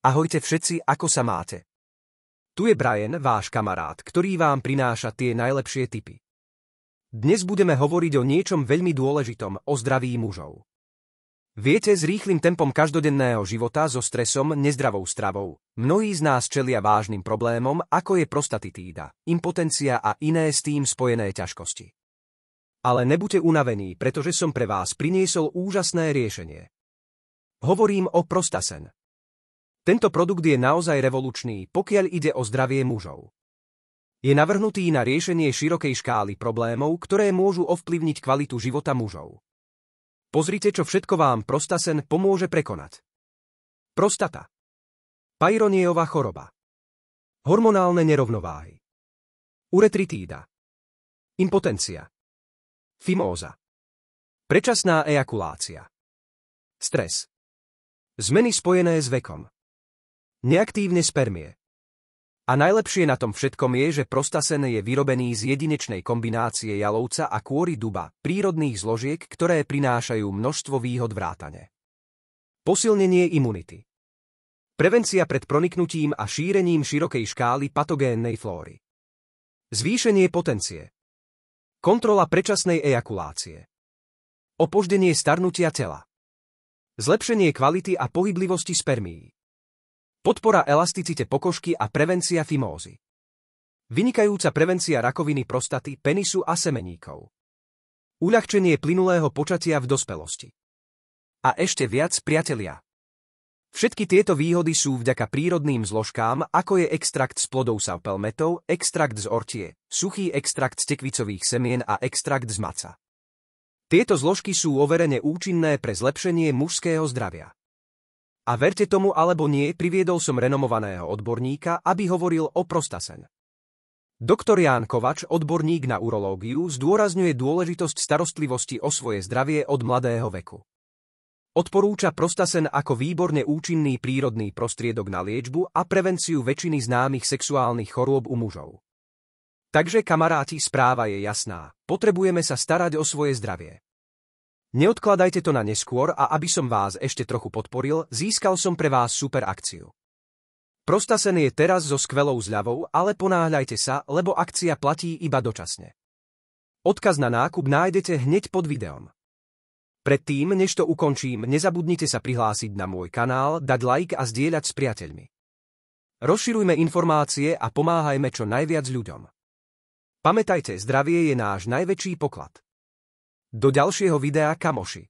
Ahojte všetci, ako sa máte? Tu je Brian, váš kamarát, ktorý vám prináša tie najlepšie tipy. Dnes budeme hovoriť o niečom veľmi dôležitom, o zdraví mužov. Viete, s rýchlym tempom každodenného života, so stresom, nezdravou stravou, mnohí z nás čelia vážnym problémom, ako je prostatitída, impotencia a iné s tým spojené ťažkosti. Ale nebuďte unavení, pretože som pre vás priniesol úžasné riešenie. Hovorím o Prostasen. Tento produkt je naozaj revolučný, pokiaľ ide o zdravie mužov. Je navrhnutý na riešenie širokej škály problémov, ktoré môžu ovplyvniť kvalitu života mužov. Pozrite, čo všetko vám Prostasen pomôže prekonať. Prostata. Peyronieova choroba. Hormonálne nerovnováhy. Uretritída. Impotencia. Fimóza. Predčasná ejakulácia. Stres. Zmeny spojené s vekom. Neaktívne spermie. A najlepšie na tom všetkom je, že Prostasen je vyrobený z jedinečnej kombinácie jalovca a kôry duba, prírodných zložiek, ktoré prinášajú množstvo výhod vrátane. Posilnenie imunity. Prevencia pred proniknutím a šírením širokej škály patogénnej flóry. Zvýšenie potencie. Kontrola predčasnej ejakulácie. Opoždenie starnutia tela. Zlepšenie kvality a pohyblivosti spermií. Podpora elasticite pokožky a prevencia fimózy. Vynikajúca prevencia rakoviny prostaty, penisu a semeníkov. Uľahčenie plynulého počatia v dospelosti. A ešte viac, priatelia. Všetky tieto výhody sú vďaka prírodným zložkám, ako je extrakt z plodov sapelmetov, extrakt z ortie, suchý extrakt z tekvicových semien a extrakt z maca. Tieto zložky sú overene účinné pre zlepšenie mužského zdravia. A verte tomu alebo nie, priviedol som renomovaného odborníka, aby hovoril o Prostasen. Doktor Ján Kovač, odborník na urológiu, zdôrazňuje dôležitosť starostlivosti o svoje zdravie od mladého veku. Odporúča Prostasen ako výborne účinný prírodný prostriedok na liečbu a prevenciu väčšiny známych sexuálnych chorôb u mužov. Takže, kamaráti, správa je jasná. Potrebujeme sa starať o svoje zdravie. Neodkladajte to na neskôr a aby som vás ešte trochu podporil, získal som pre vás super akciu. Prostasen je teraz so skvelou zľavou, ale ponáhľajte sa, lebo akcia platí iba dočasne. Odkaz na nákup nájdete hneď pod videom. Predtým, než to ukončím, nezabudnite sa prihlásiť na môj kanál, dať like a zdieľať s priateľmi. Rozširujme informácie a pomáhajme čo najviac ľuďom. Pamätajte, zdravie je náš najväčší poklad. Do ďalšieho videa, kamoši.